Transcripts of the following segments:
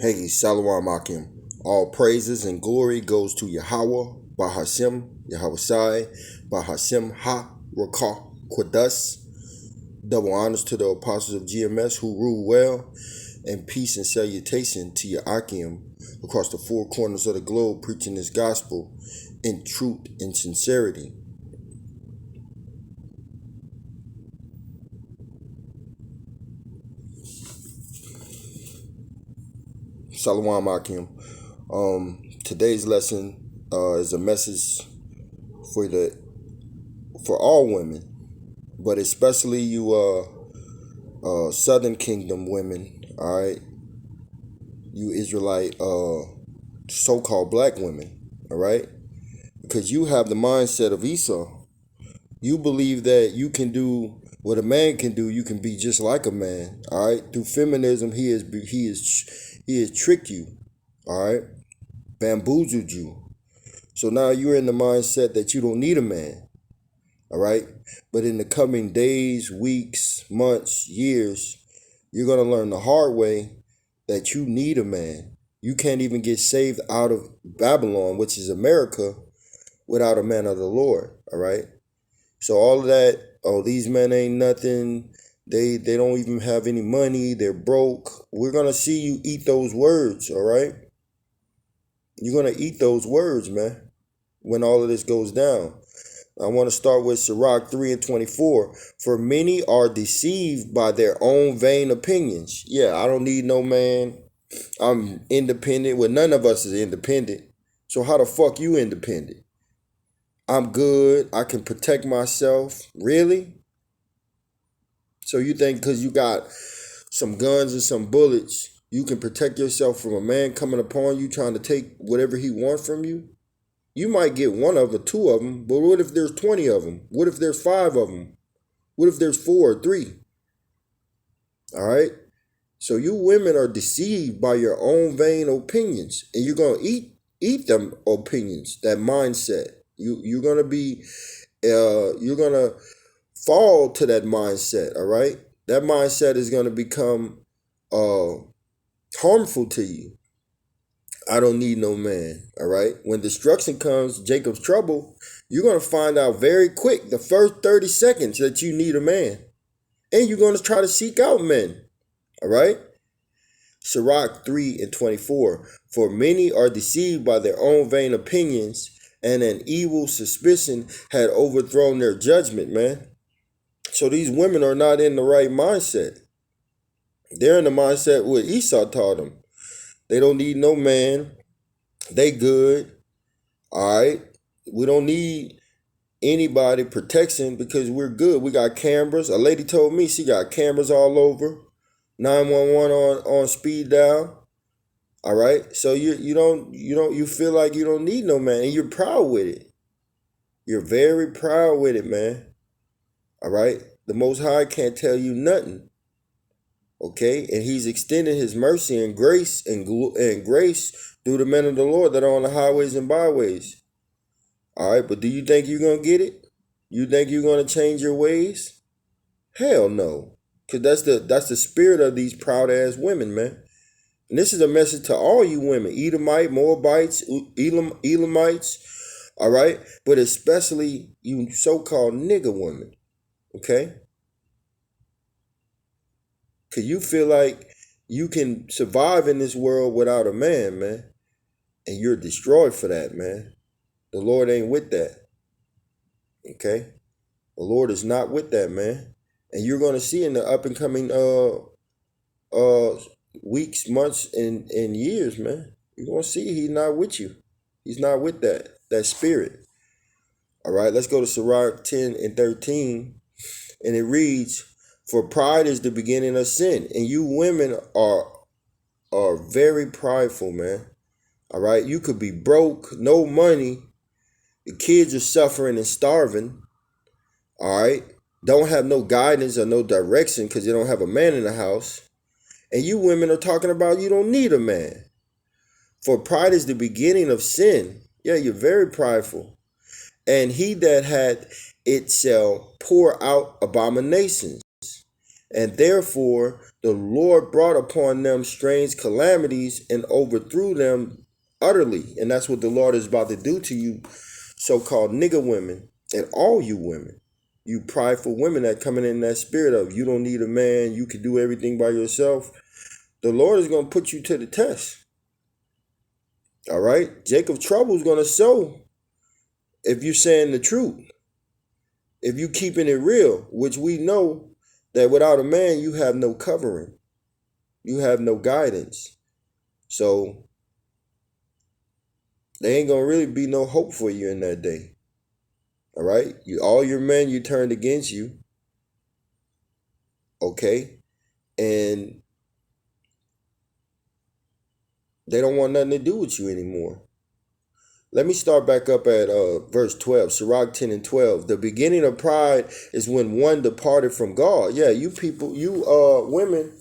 Hey, Salawam Akim. All praises and glory goes to Yahweh, Bahashem, Yahweh Sai, Bahashem Ha, Rakah, Quadas. Double honors to the apostles of GMS who rule well, and peace and salutation to your Akim across the four corners of the globe, preaching this gospel in truth and sincerity. Salawam Akim. Today's lesson is a message for all women, but especially you Southern Kingdom women. All right, you Israelite so-called black women. All right, because you have the mindset of Esau. You believe that you can do what a man can do. You can be just like a man. All right, through feminism, he has tricked you. All right, bamboozled you. So now you're in the mindset that you don't need a man. All right. But in the coming days, weeks, months, years, you're going to learn the hard way that you need a man. You can't even get saved out of Babylon, which is America, without a man of the Lord. All right. So all of that, oh, these men ain't nothing. They don't even have any money. They're broke. We're going to see you eat those words. All right. You're going to eat those words, man, when all of this goes down. I want to start with Sirach 3 and 24. For many are deceived by their own vain opinions. Yeah, I don't need no man. I'm independent. Well, none of us is independent. So how the fuck you independent? I'm good. I can protect myself. Really? So you think because you got some guns and some bullets, you can protect yourself from a man coming upon you trying to take whatever he wants from you? You might get one of them, two of them, but what if there's 20 of them? What if there's 5 of them? What if there's 4 or 3? All right? So you women are deceived by your own vain opinions, and you're going to eat them opinions, that mindset. You're going to be, you're going to fall to that mindset, all right? That mindset is going to become harmful to you. I don't need no man, all right? When destruction comes, Jacob's trouble, you're going to find out very quick, the first 30 seconds, that you need a man. And you're going to try to seek out men, all right? Sirach 3 and 24. For many are deceived by their own vain opinions, and an evil suspicion had overthrown their judgment, man. So these women are not in the right mindset. They're in the mindset what Esau taught them. They don't need no man. They good. All right. We don't need anybody protection because we're good. We got cameras. A lady told me she got cameras all over. 911 on speed dial. All right. So you feel like you don't need no man, and you're proud with it. You're very proud with it, man. All right. The Most High can't tell you nothing. Okay, and He's extending His mercy and grace and grace through the men of the Lord that are on the highways and byways. All right, but do you think you're gonna get it? You think you're gonna change your ways? Hell no, because that's the spirit of these proud ass women, man. And this is a message to all you women, Edomite, Moabites, Elamites. All right, but especially you so-called nigger women. Okay. Because you feel like you can survive in this world without a man, man. And you're destroyed for that, man. The Lord ain't with that. Okay? The Lord is not with that, man. And you're going to see in the up and coming weeks, months, and years, man. You're going to see He's not with you. He's not with that spirit. All right, let's go to Sirach 10 and 13. And it reads, for pride is the beginning of sin. And you women are very prideful, man. All right. You could be broke, no money. The kids are suffering and starving. All right. Don't have no guidance or no direction because you don't have a man in the house. And you women are talking about you don't need a man. For pride is the beginning of sin. Yeah, you're very prideful. And he that had it shall pour out abominations. And therefore The Lord brought upon them strange calamities and overthrew them utterly. And that's what the Lord is about to do to you, so-called nigger women, and all you women. You prideful women that coming in that spirit of you don't need a man, you can do everything by yourself. The Lord is going to put you to the test. All right? Jacob Trouble is going to show if you're saying the truth. If you keeping it real, which we know that without a man, you have no covering. You have no guidance. So there ain't going to really be no hope for you in that day. All right? All your men you turned against you. Okay? And they don't want nothing to do with you anymore. Let me start back up at verse 12, Sirach 10 and 12. The beginning of pride is when one departed from God. Yeah, you people, you women,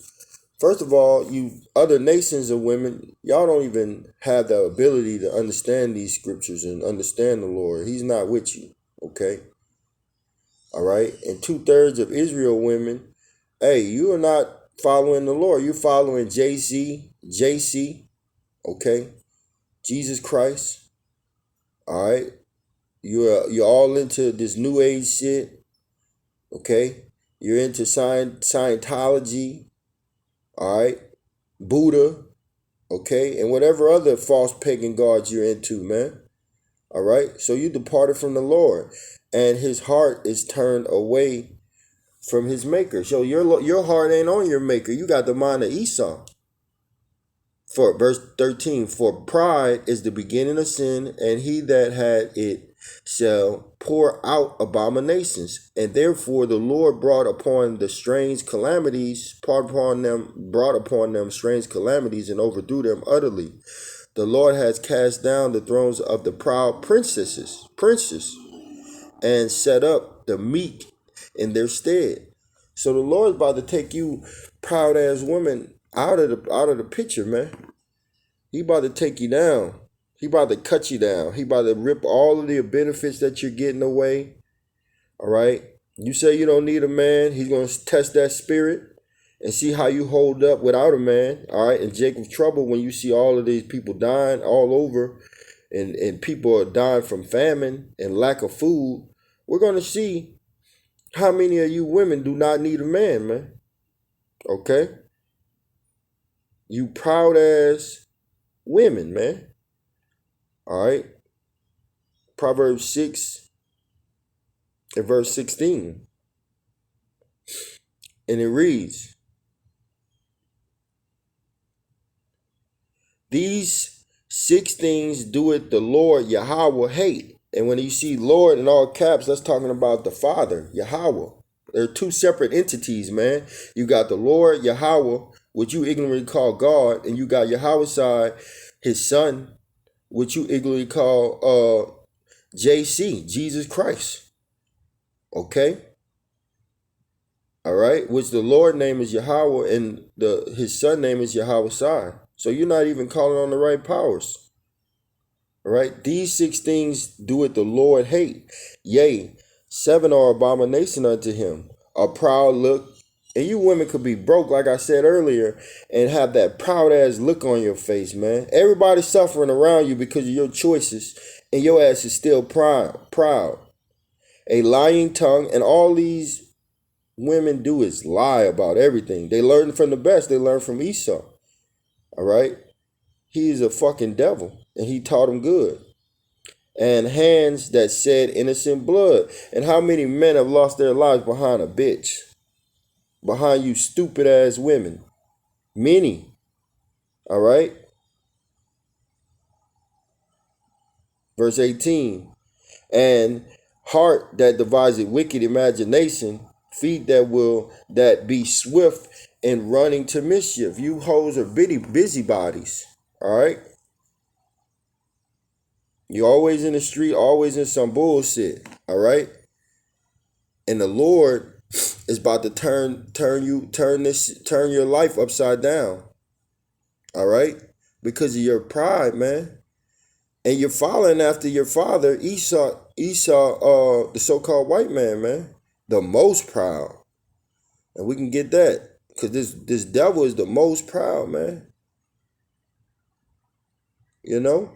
first of all, you other nations of women, y'all don't even have the ability to understand these scriptures and understand the Lord. He's not with you, okay? All right? And 2/3 of Israel women, hey, you are not following the Lord. You're following JC, okay? Jesus Christ. All right, you're all into this new age shit. Okay, you're into Scientology. All right, Buddha. Okay, and whatever other false pagan gods you're into, man. All right, so you departed from the Lord, and His heart is turned away from His Maker. So your heart ain't on your Maker. You got the mind of Esau. For verse 13, for pride is the beginning of sin, and he that had it shall pour out abominations. And therefore the Lord brought upon them strange calamities and overthrew them utterly. The Lord has cast down the thrones of the proud princes, and set up the meek in their stead. So the Lord's about to take you proud ass women out of the picture, man. He about to take you down. He about to cut you down. He about to rip all of the benefits that you're getting away. All right. You say you don't need a man. He's going to test that spirit and see how you hold up without a man. All right. And Jacob's Trouble, when you see all of these people dying all over and people are dying from famine and lack of food, we're going to see how many of you women do not need a man, man. Okay. You proud ass women, man. All right. Proverbs 6 and verse 16. And it reads, these 6 things doeth the Lord Yahweh hate. And when you see Lord in all caps, that's talking about the Father, Yahweh. They're 2 separate entities, man. You got the Lord Yahweh, which you ignorantly call God, and you got Yahweh's side, His Son, which you ignorantly call JC, Jesus Christ. Okay? All right? Which the Lord name is Yahweh and His Son name is Yahweh Sai. So you're not even calling on the right powers. All right? These 6 things doeth the Lord hate. Yea, 7 are abomination unto Him. A proud look. And you women could be broke, like I said earlier, and have that proud ass look on your face, man. Everybody's suffering around you because of your choices, and your ass is still proud. A lying tongue, and all these women do is lie about everything. They learn from the best. They learn from Esau. All right? He's a fucking devil, and he taught them good. And hands that shed innocent blood. And how many men have lost their lives behind a bitch? Behind you stupid ass women. Many. All right. Verse 18. And heart that deviseth wicked imagination, feet that be swift in running to mischief. You hoes are busybodies. All right. You're always in the street, always in some bullshit. All right. And the Lord is about to turn your life upside down. All right? Because of your pride, man. And you're following after your father, Esau, the so-called white man, man. The most proud. And we can get that Because this devil is the most proud, man. You know?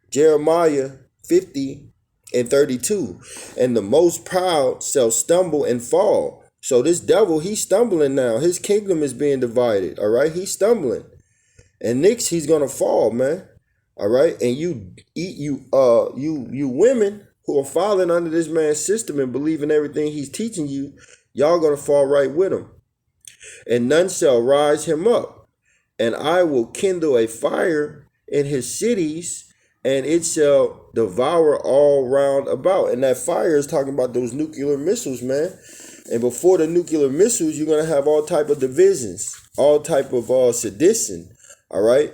Jeremiah 50:32. And the most proud shall stumble and fall. So this devil, he's stumbling now. His kingdom is being divided. All right. He's stumbling. And next he's gonna fall, man. All right. And you women who are following under this man's system and believing everything he's teaching you, y'all gonna fall right with him. And none shall rise him up. And I will kindle a fire in his cities, and it shall devour all round about. And that fire is talking about those nuclear missiles, man. And before the nuclear missiles, you're going to have all type of divisions, all type of sedition, all right?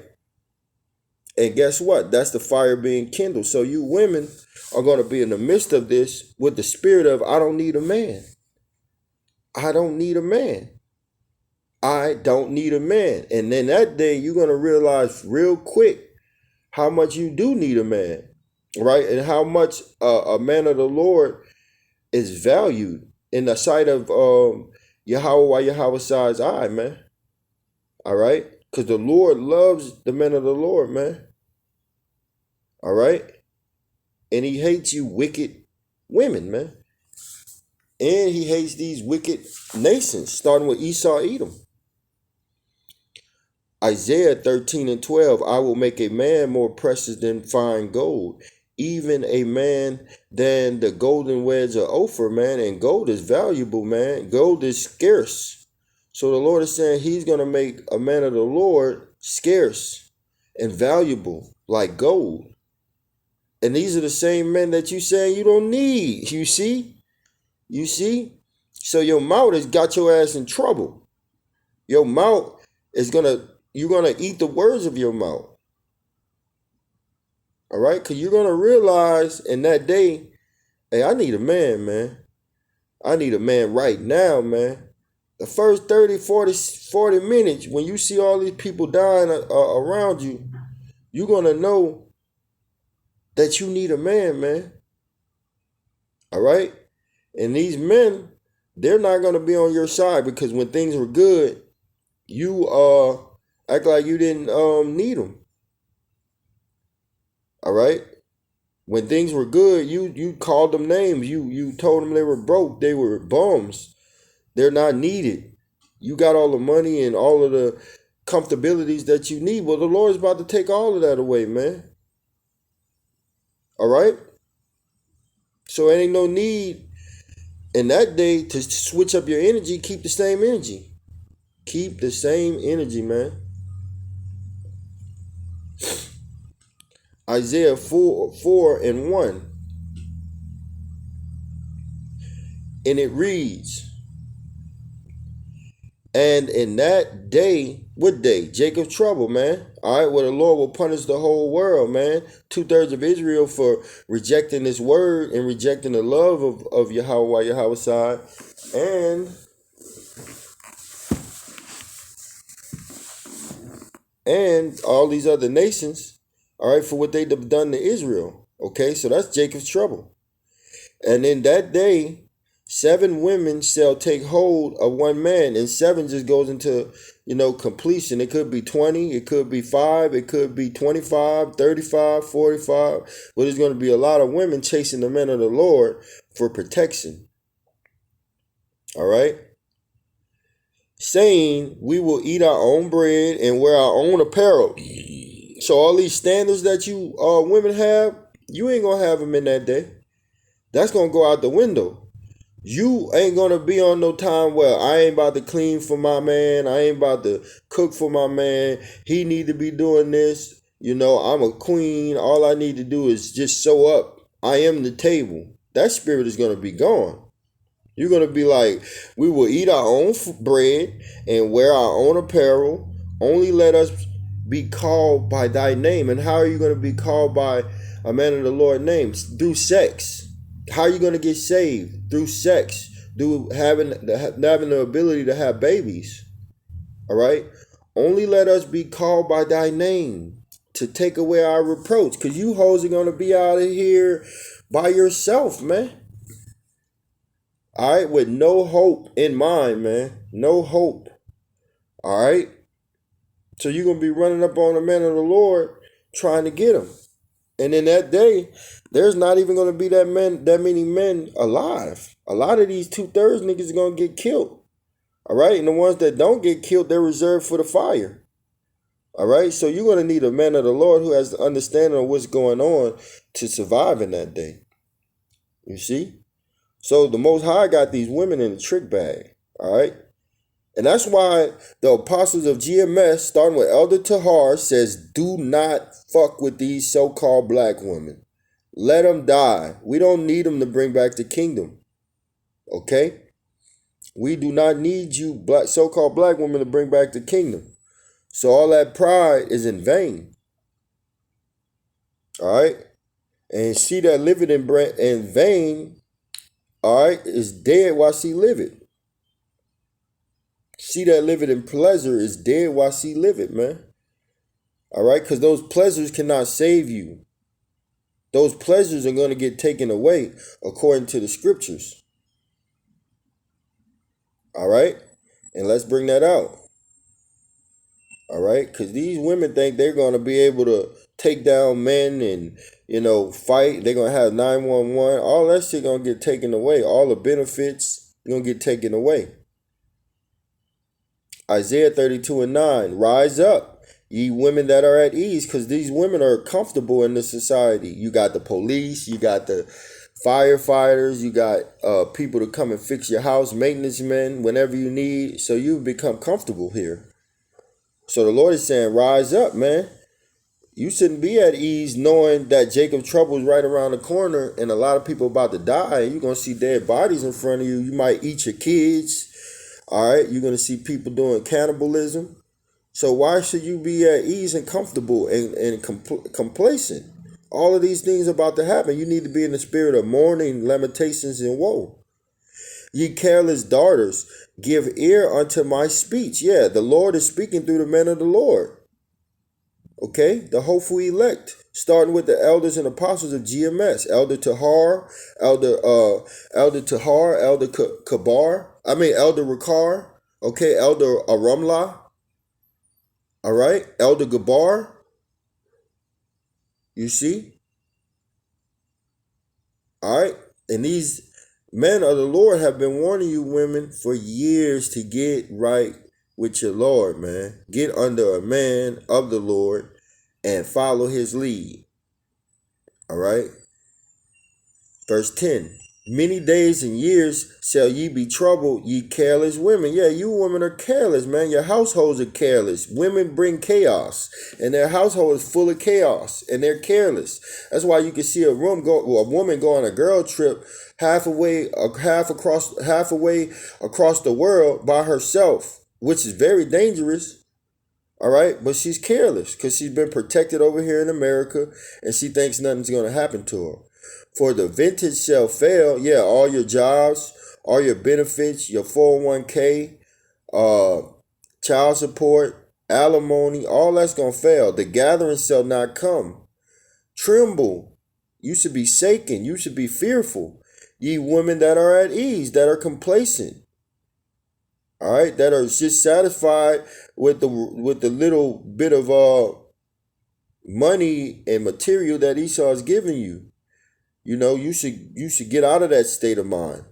And guess what? That's the fire being kindled. So you women are going to be in the midst of this with the spirit of, I don't need a man. I don't need a man. I don't need a man. And then that day, you're going to realize real quick how much you do need a man, right? And how much a man of the Lord is valued in the sight of Yahweh's eye, man. All right? Because the Lord loves the men of the Lord, man. All right? And he hates you wicked women, man. And he hates these wicked nations, starting with Esau, Edom. Isaiah 13:12, I will make a man more precious than fine gold, even a man than the golden wedge of Ophir, man. And gold is valuable, man. Gold is scarce. So the Lord is saying he's going to make a man of the Lord scarce and valuable like gold. And these are the same men that you saying you don't need. You see? You see? So your mouth has got your ass in trouble. Your mouth is you're going to eat the words of your mouth. All right? Because you're going to realize in that day, hey, I need a man, man. I need a man right now, man. The first 30, 40 minutes, when you see all these people dying around you, you're going to know that you need a man, man. All right? And these men, they're not going to be on your side because when things were good, you act like you didn't need them. All right? When things were good, you called them names. You told them they were broke. They were bums. They're not needed. You got all the money and all of the comfortabilities that you need. Well, the Lord's about to take all of that away, man. All right? So it ain't no need in that day to switch up your energy. Keep the same energy. Keep the same energy, man. Isaiah 4:1. And it reads, and in that day, what day? Jacob's trouble, man. All right, well, the Lord will punish the whole world, man. 2/3 of Israel for rejecting his word and rejecting the love of Yahweh's side. And all these other nations, all right, for what they've done to Israel. Okay, so that's Jacob's trouble. And in that day, 7 women shall take hold of one man, and 7 just goes into, completion. It could be 20, it could be 5, it could be 25, 35, 45, but there's going to be a lot of women chasing the men of the Lord for protection. All right? Saying, we will eat our own bread and wear our own apparel. So all these standards that you women have, you ain't going to have them in that day. That's going to go out the window. You ain't going to be on no time where I ain't about to clean for my man. I ain't about to cook for my man. He need to be doing this. I'm a queen. All I need to do is just show up. I am the table. That spirit is going to be gone. You're going to be like, we will eat our own bread and wear our own apparel. Only let us be called by thy name. And how are you going to be called by a man of the Lord name? Through sex. How are you going to get saved? Through sex. Through having the ability to have babies. All right? Only let us be called by thy name to take away our reproach. Because you hoes are going to be out of here by yourself, man. All right? With no hope in mind, man. No hope. All right? So you're going to be running up on the man of the Lord trying to get him. And in that day, there's not even going to be that many men alive. A lot of these 2/3 niggas are going to get killed. All right? And the ones that don't get killed, they're reserved for the fire. All right? So you're going to need a man of the Lord who has the understanding of what's going on to survive in that day. You see? So the Most High got these women in a trick bag. All right? And that's why the apostles of GMS, starting with Elder Tahar, says, do not fuck with these so-called black women. Let them die. We don't need them to bring back the kingdom. Okay? We do not need you black so-called black women to bring back the kingdom. So all that pride is in vain. All right? And she that liveth in vain, all right, is dead while she liveth. She that liveth in pleasure is dead while she liveth, man. All right? Because those pleasures cannot save you. Those pleasures are going to get taken away according to the scriptures. All right? And let's bring that out. All right? Because these women think they're going to be able to take down men and, fight. They're going to have 911. All that shit going to get taken away. All the benefits going to get taken away. Isaiah 32:9, rise up, ye women that are at ease, because these women are comfortable in this society. You got the police, you got the firefighters, you got people to come and fix your house, maintenance men, whenever you need. So you become comfortable here. So the Lord is saying, rise up, man. You shouldn't be at ease knowing that Jacob's trouble is right around the corner and a lot of people about to die. And you're going to see dead bodies in front of you. You might eat your kids. All right, you're going to see people doing cannibalism. So why should you be at ease and comfortable and complacent? All of these things about to happen. You need to be in the spirit of mourning, lamentations, and woe. Ye careless daughters, give ear unto my speech. Yeah, the Lord is speaking through the men of the Lord. Okay, the hopeful elect, starting with the elders and apostles of GMS, Elder Tahar, Elder Elder Rakar, okay, Elder Aramla, all right, Elder Gabar, you see, all right, and these men of the Lord have been warning you women for years to get right with your Lord, man. Get under a man of the Lord and follow his lead. All right. Verse 10. Many days and years shall ye be troubled, ye careless women. Yeah, you women are careless, man. Your households are careless. Women bring chaos, and their household is full of chaos, and they're careless. That's why you can see a woman go on a girl trip halfway across the world by herself, which is very dangerous. All right, but she's careless because she's been protected over here in America, and she thinks nothing's going to happen to her. For the vintage shall fail. Yeah, all your jobs, all your benefits, your 401k, child support, alimony, all that's going to fail. The gathering shall not come. Tremble. You should be shaken. You should be fearful. Ye women that are at ease, that are complacent. All right, that are just satisfied with the little bit of money and material that Esau is giving you. You should get out of that state of mind.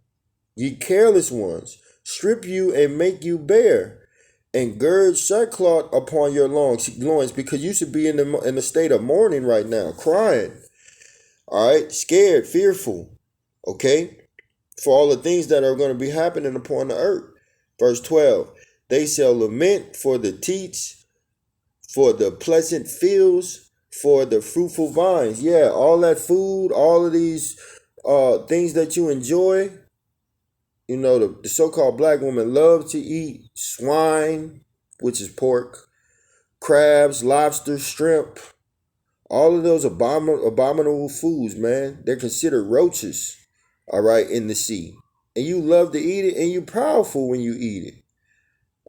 Ye careless ones, strip you and make you bare, and gird sackcloth upon your loins, because you should be in the state of mourning right now, crying. All right, scared, fearful. Okay, for all the things that are going to be happening upon the earth. Verse 12, they shall lament for the teats, for the pleasant fields, for the fruitful vines. Yeah, all that food, all of these things that you enjoy. The so-called black woman love to eat swine, which is pork, crabs, lobster, shrimp. All of those abominable foods, man. They're considered roaches, all right, in the sea. And you love to eat it, and you're powerful when you eat it.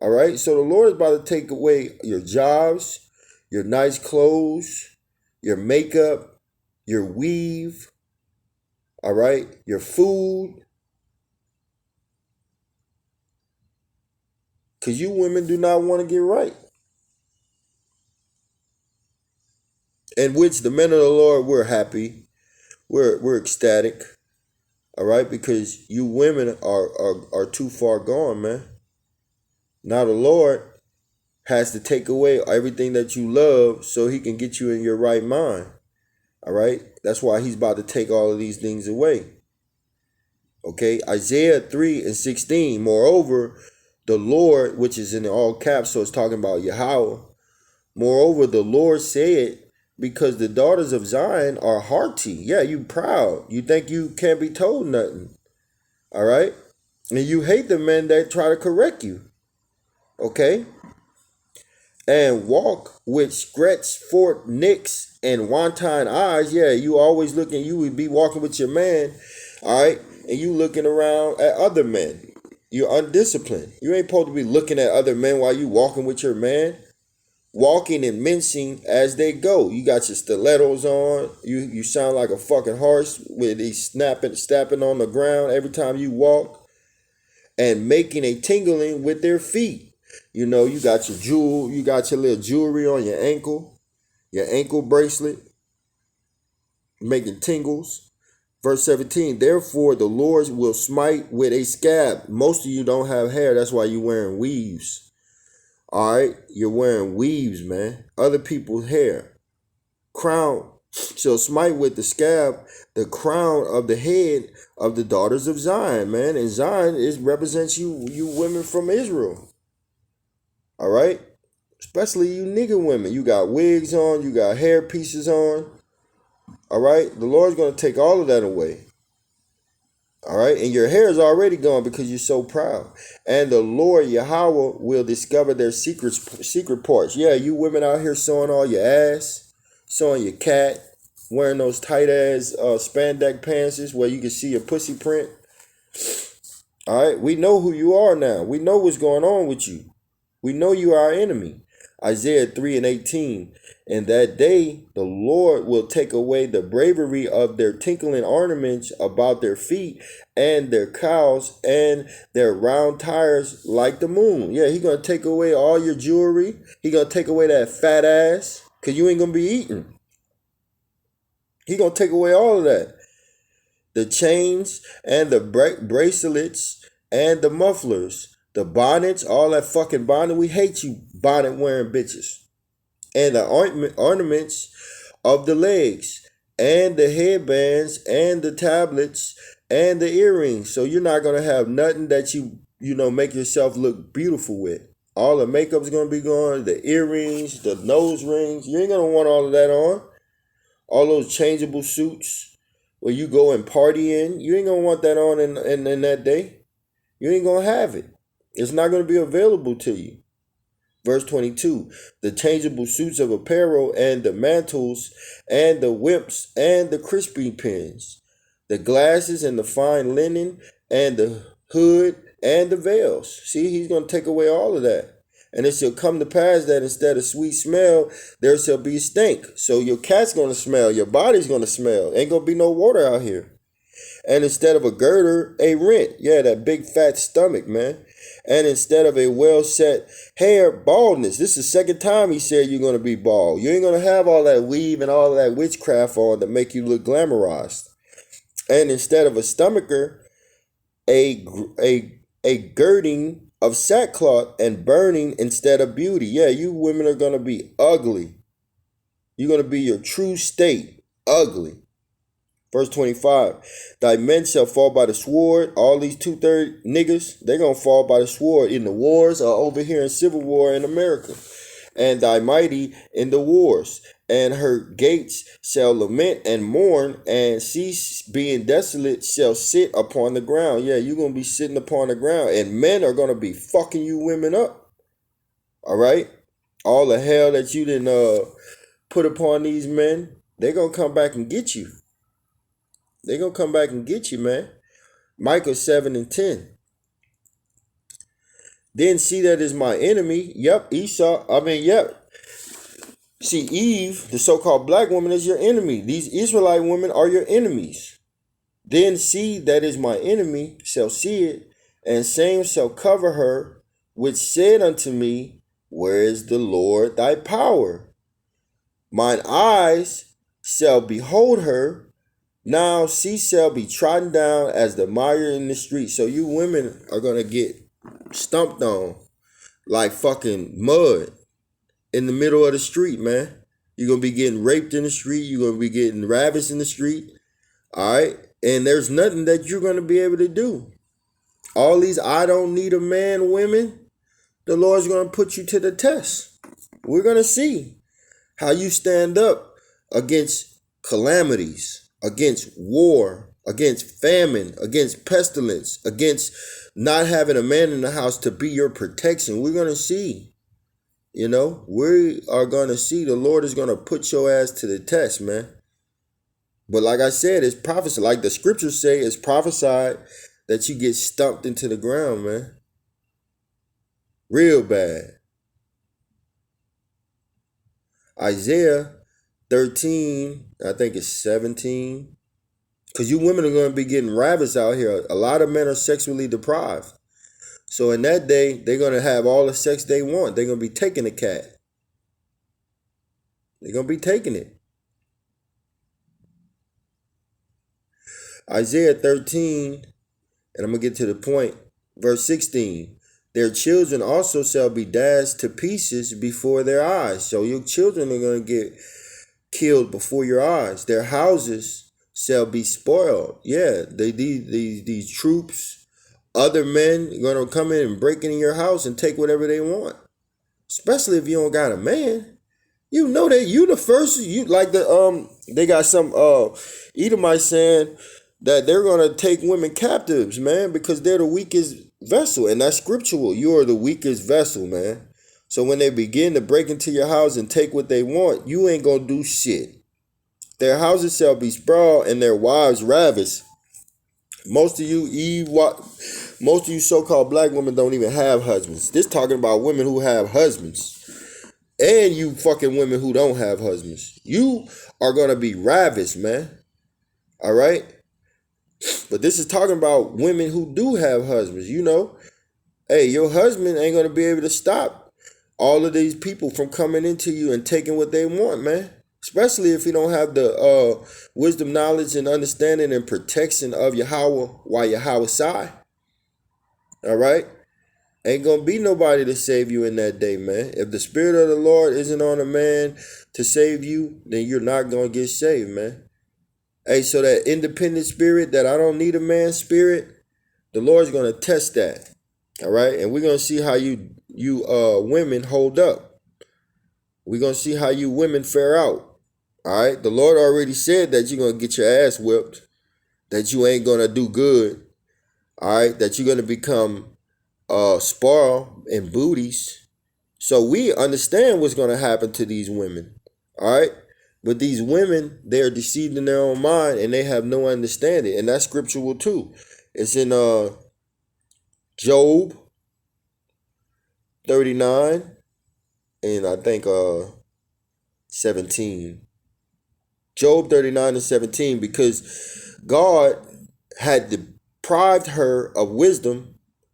All right, so the Lord is about to take away your jobs, your nice clothes, your makeup, your weave, all right, your food. Because you women do not want to get right. In which the men of the Lord, we're happy. We're ecstatic. All right, because you women are too far gone, man. Now the Lord has to take away everything that you love so he can get you in your right mind. All right, that's why he's about to take all of these things away. Okay, Isaiah 3:16. Moreover, the Lord, which is in all caps, so it's talking about Yahweh. Moreover, the Lord said, because the daughters of Zion are haughty. Yeah, you proud. You think you can't be told nothing. All right, and you hate the men that try to correct you. Okay, and walk with stretched forth necks and wanton eyes. Yeah, you always looking. You would be walking with your man. All right, and you looking around at other men. You're undisciplined. You ain't supposed to be looking at other men while you walking with your man. Walking and mincing as they go. You got your stilettos on. You sound like a fucking horse with these snapping on the ground every time you walk, and making a tingling with their feet. You know, you got your little jewelry on your ankle bracelet, making tingles. Verse 17, therefore the Lord will smite with a scab. Most of you don't have hair. That's why you're wearing weaves. All right, you're wearing weaves, man. Other people's hair. Crown shall smite with the scab the crown of the head of the daughters of Zion, man. And Zion represents you women from Israel. All right, especially you nigga women. You got wigs on, you got hair pieces on. All right, the Lord's gonna take all of that away. All right, and your hair is already gone because you're so proud. And the Lord Yahweh will discover their secret parts. Yeah, you women out here showing all your ass, showing your cat, wearing those tight ass spandex pants where you can see your pussy print. All right, we know who you are now. We know what's going on with you. We know you are our enemy. Isaiah 3:18. In that day, the Lord will take away the bravery of their tinkling ornaments about their feet and their cows and their round tires like the moon. Yeah, he's going to take away all your jewelry. He's going to take away that fat ass because you ain't going to be eating. He's going to take away all of that. The chains and the bracelets and the mufflers, the bonnets, all that fucking bonnet. We hate you bonnet wearing bitches. And the ornaments of the legs, and the headbands, and the tablets, and the earrings. So you're not going to have nothing that you make yourself look beautiful with. All the makeup's going to be gone, the earrings, the nose rings. You ain't going to want all of that on. All those changeable suits where you go and party in. You ain't going to want that on in that day. You ain't going to have it. It's not going to be available to you. Verse 22, the changeable suits of apparel and the mantles and the whips and the crispy pins, the glasses and the fine linen and the hood and the veils. See, he's going to take away all of that. And it shall come to pass that instead of sweet smell, there shall be stink. So your cat's going to smell, your body's going to smell. Ain't going to be no water out here. And instead of a girder, a rent. Yeah, that big fat stomach, man. And instead of a well-set hair, baldness. This is the second time he said you're going to be bald. You ain't going to have all that weave and all that witchcraft on that make you look glamorized. And instead of a stomacher, a girding of sackcloth and burning instead of beauty. Yeah, you women are going to be ugly. You're going to be your true state, ugly. Verse 25, thy men shall fall by the sword. All these 2/3 niggas, they're going to fall by the sword in the wars or over here in civil war in America. And thy mighty in the wars. And her gates shall lament and mourn, and cease being desolate shall sit upon the ground. Yeah, you're going to be sitting upon the ground. And men are going to be fucking you women up. All right? All the hell that you didn't put upon these men, they're going to come back and get you. They're going to come back and get you, man. Micah 7:10. Then see that is my enemy. Yep, Esau. Yep. See, Eve, the so-called black woman, is your enemy. These Israelite women are your enemies. Then see that is my enemy shall see it, and shame shall cover her which said unto me, where is the Lord thy power? Mine eyes shall behold her. Now she shall be trodden down as the mire in the street. So you women are going to get stumped on like fucking mud in the middle of the street, man. You're going to be getting raped in the street. You're going to be getting ravished in the street. All right? And there's nothing that you're going to be able to do. All these I don't need a man women, the Lord's going to put you to the test. We're going to see how you stand up against calamities, against war, against famine, against pestilence, against not having a man in the house to be your protection. We're going to see, we are going to see the Lord is going to put your ass to the test, man. But like I said, it's prophecy. Like the scriptures say, it's prophesied that you get stumped into the ground, man. Real bad. Isaiah 13, I think it's 17. Because you women are going to be getting ravished out here. A lot of men are sexually deprived. So in that day, they're going to have all the sex they want. They're going to be taking the cat. They're going to be taking it. Isaiah 13, and I'm going to get to the point. Verse 16. Their children also shall be dashed to pieces before their eyes. So your children are going to get killed before your eyes. Their houses shall be spoiled. Yeah, these troops, other men are going to come in and break into your house and take whatever they want. Especially if you don't got a man. You know that you the first, you like they got some Edomites saying that they're going to take women captives, man, because they're the weakest vessel. And that's scriptural. You are the weakest vessel, man. So when they begin to break into your house and take what they want, you ain't going to do shit. Their houses shall be sprawled and their wives ravished. Most of you so-called black women don't even have husbands. This talking about women who have husbands. And you fucking women who don't have husbands. You are going to be ravished, man. All right? But this is talking about women who do have husbands. Hey, your husband ain't going to be able to stop all of these people from coming into you and taking what they want, man. Especially if you don't have the wisdom, knowledge, and understanding and protection of Yahweh while Yahweh Shai. All right? Ain't going to be nobody to save you in that day, man. If the Spirit of the Lord isn't on a man to save you, then you're not going to get saved, man. Hey, so that independent spirit, that I don't need a man spirit, the Lord's going to test that. All right? And we're going to see how you women hold up. We're going to see how you women fare out. All right? The Lord already said that you're going to get your ass whipped, that you ain't going to do good. All right? That you're going to become spoil and booties. So we understand what's going to happen to these women. All right? But these women, they are deceived in their own mind and they have no understanding. And that's scriptural too. It's in Job 39 and I think 17. Job 39 and 17, because God had deprived her of wisdom,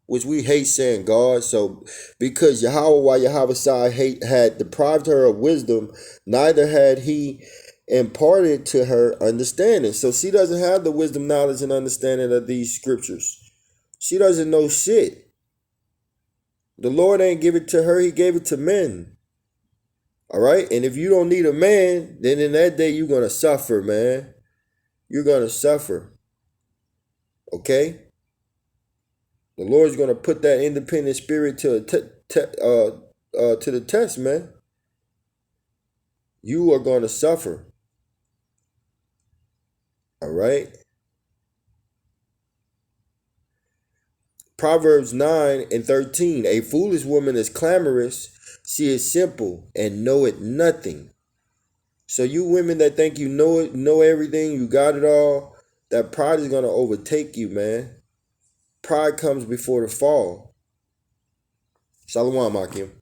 which we hate saying God. So because Yahweh, while Yahweh Shai had deprived her of wisdom, neither had he imparted to her understanding. So she doesn't have the wisdom, knowledge, and understanding of these scriptures. She doesn't know shit. The Lord ain't give it to her. He gave it to men. All right? And if you don't need a man, then in that day, you're going to suffer, man. You're going to suffer. Okay? The Lord's going to put that independent spirit to the test, man. You are going to suffer. All right? Proverbs 9 and 13. A foolish woman is clamorous. She is simple and knoweth nothing. So you women that think you know it, know everything, you got it all, that pride is going to overtake you, man. Pride comes before the fall. Shalom, Akim.